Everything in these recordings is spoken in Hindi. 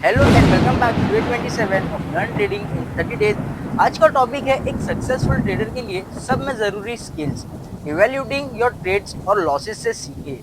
Hello and welcome back to day 27 of learn trading in 30 days. आज का टॉपिक है एक सक्सेसफुल ट्रेडर के लिए सब में ज़रूरी स्किल्स। इवैल्यूएटिंग योर ट्रेड्स और लॉसेस से सीखे।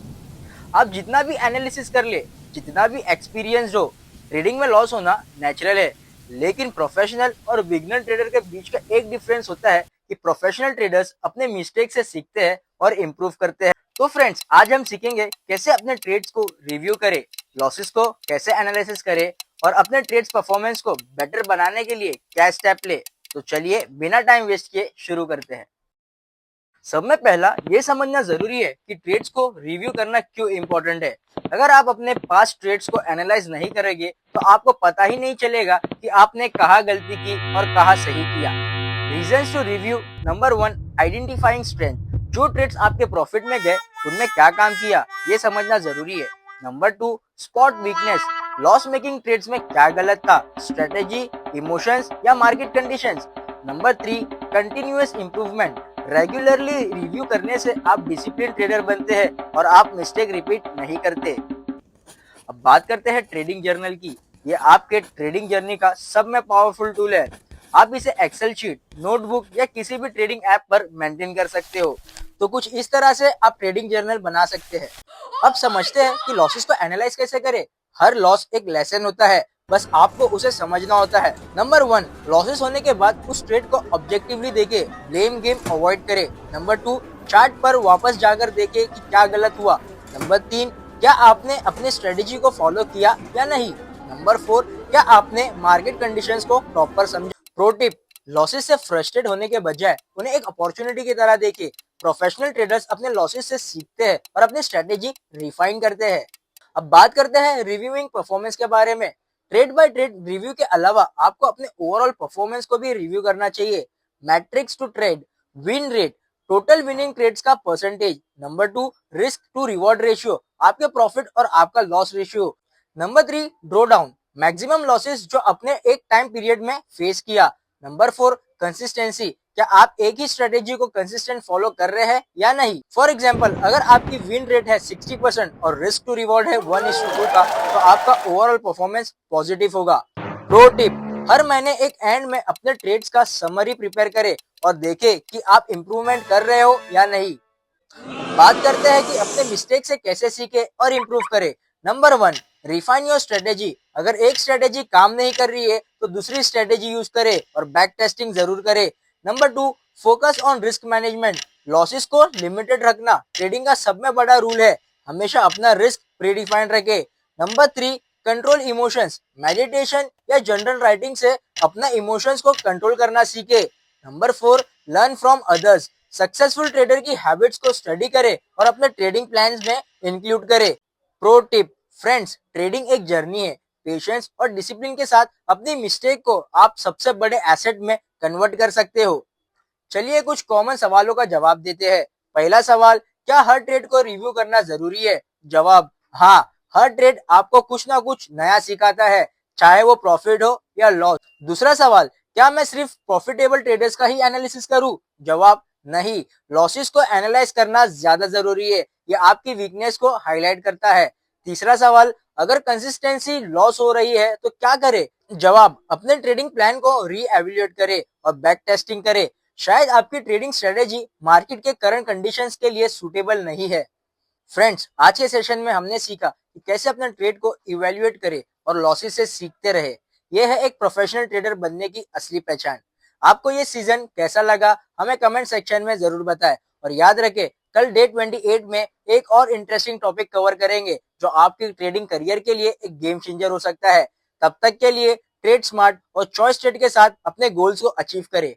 आप जितना भी एनालिसिस कर ले, जितना भी एक्सपीरियंस हो, ट्रेडिंग में लॉस होना नेचुरल है। लेकिन प्रोफेशनल और बिगिनर ट्रेडर के बीच का एक डिफरेंस होता है कि प्रोफेशनल ट्रेडर्स अपने मिस्टेक से सीखते हैं और इम्प्रूव करते हैं। तो फ्रेंड्स, आज हम सीखेंगे कैसे अपने ट्रेड्स को रिव्यू करें, लॉसेस को कैसे एनालिसिस करें और अपने ट्रेड्स परफॉर्मेंस को बेटर बनाने के लिए क्या स्टेप ले। तो चलिए बिना टाइम वेस्ट किए शुरू करते हैं। सब में पहला ये समझना जरूरी है कि ट्रेड्स को रिव्यू करना क्यों इम्पोर्टेंट है। अगर आप अपने पास्ट ट्रेड्स को एनालाइज नहीं करेंगे तो आपको पता ही नहीं चलेगा कि आपने कहाँ गलती की और कहाँ सही किया। Reasons to review. Number 1, identifying strength. जो ट्रेड्स आपके प्रॉफिट में गए उनमें क्या काम किया ये समझना जरूरी है। Number 2, spot weakness. Loss making trades में क्या गलत था, स्ट्रेटेजी, इमोशंस या market conditions. Number 3, continuous improvement. Regularly review करने से आप डिसिप्लिन ट्रेडर बनते हैं और आप मिस्टेक रिपीट नहीं करते। अब बात करते हैं ट्रेडिंग जर्नल की। ये आपके ट्रेडिंग जर्नी का सब में पावरफुल टूल है। आप इसे एक्सेल शीट, नोटबुक या किसी भी ट्रेडिंग ऐप पर मेंटेन कर सकते हो। तो कुछ इस तरह से आप ट्रेडिंग जर्नल बना सकते हैं। अब समझते हैं कि लॉसेस को एनालाइज कैसे करें। हर लॉस एक लेसन होता है, बस आपको उसे समझना होता है। नंबर 1, लॉसेस होने के बाद उस ट्रेड को ऑब्जेक्टिवली देखे, ब्लेम गेम अवॉइड करे। नंबर 2, चार्ट पर वापस जाकर देखे कि क्या गलत हुआ। नंबर 3, क्या आपने अपनी स्ट्रेटेजी को फॉलो किया या नहीं। नंबर 4, क्या आपने मार्केट कंडीशंस को प्रॉपर समझा। प्रो टिप, लॉसेस से फ्रस्ट्रेट होने के बजाय उन्हें एक अपॉर्चुनिटी की तरह देखे। प्रोफेशनल ट्रेडर्स अपने लॉसेस से सीखते हैं और अपनी स्ट्रेटेजी रिफाइन करते हैं। अब बात करते हैं रिव्यूइंग परफॉर्मेंस के बारे में। ट्रेड बाय ट्रेड रिव्यू के अलावा आपको अपने ओवरऑल परफॉर्मेंस को भी रिव्यू करना चाहिए। Matrix to trade, win rate, total winning trades का percentage. Number 2, risk to reward ratio, आपके प्रॉफिट और आपका loss ratio. Number 3, draw down, maximum losses जो अपने एक टाइम पीरियड में फेस किया। नंबर 4, कंसिस्टेंसी, क्या आप एक ही स्ट्रेटेजी को कंसिस्टेंट फॉलो कर रहे हैं या नहीं। फॉर एग्जांपल, अगर आपकी विन रेट है 60% और रिस्क टू रिवॉर्ड है 1:2 का, तो आपका ओवरऑल परफॉर्मेंस पॉजिटिव होगा। प्रो टिप, हर महीने एक एंड में अपने ट्रेड्स का समरी प्रिपेयर करें और देखें कि आप इंप्रूवमेंट कर रहे हो या नहीं। बात करते हैं कि अपने मिस्टेक से कैसे सीखे और इम्प्रूव करे। Number 1, refine your strategy. अगर एक स्ट्रेटेजी काम नहीं कर रही है तो दूसरी स्ट्रेटेजी यूज करे और बैक टेस्टिंग जरूर करे। Number 2, focus on risk management. Losses को लिमिटेड रखना ट्रेडिंग का सब में बड़ा रूल है। हमेशा अपना रिस्क प्रीडिफाइंड रखे। Number 3, control emotions. मेडिटेशन या जनरल राइटिंग से अपना इमोशंस को कंट्रोल करना सीखे। Number 4, learn from others. Successful trader की हैबिट्स को स्टडी करें और अपने ट्रेडिंग प्लान्स में इंक्लूड करें। प्रो टिप, फ्रेंड्स, ट्रेडिंग एक जर्नी है। पेशेंस और डिसिप्लिन के साथ अपनी मिस्टेक को आप सबसे बड़े एसेट में कन्वर्ट कर सकते हो। चलिए कुछ कॉमन सवालों का जवाब देते हैं। पहला सवाल, क्या हर ट्रेड को रिव्यू करना जरूरी है? जवाब, हाँ, हर ट्रेड आपको कुछ ना कुछ नया सिखाता है, चाहे वो प्रॉफिट हो या लॉस। दूसरा सवाल, क्या मैं सिर्फ प्रॉफिटेबल ट्रेडर्स का ही एनालिसिस करूं? जवाब, नहीं, लॉसेस को एनालाइज करना ज्यादा जरूरी है, ये आपकी वीकनेस को हाईलाइट करता है। तीसरा सवाल, अगर कंसिस्टेंसी लॉस हो रही है तो क्या करे? जवाब, अपने ट्रेडिंग प्लान को री एवेल्युएट करे और बैक टेस्टिंग करे। शायद आपकी ट्रेडिंग स्ट्रेटेजी मार्केट के करंट कंडीशंस के लिए सूटेबल नहीं है। फ्रेंड्स, आज के सेशन में हमने सीखा कि कैसे अपने ट्रेड को इवेल्युएट करें और लॉसेस से सीखते रहे। यह है एक प्रोफेशनल ट्रेडर बनने की असली पहचान। आपको ये सीजन कैसा लगा हमें कमेंट सेक्शन में जरूर बताएं और याद रखें, कल डे 28 में एक और इंटरेस्टिंग टॉपिक कवर करेंगे जो आपकी ट्रेडिंग करियर के लिए एक गेम चेंजर हो सकता है। तब तक के लिए ट्रेड स्मार्ट और चॉइस ट्रेड के साथ अपने गोल्स को अचीव करें।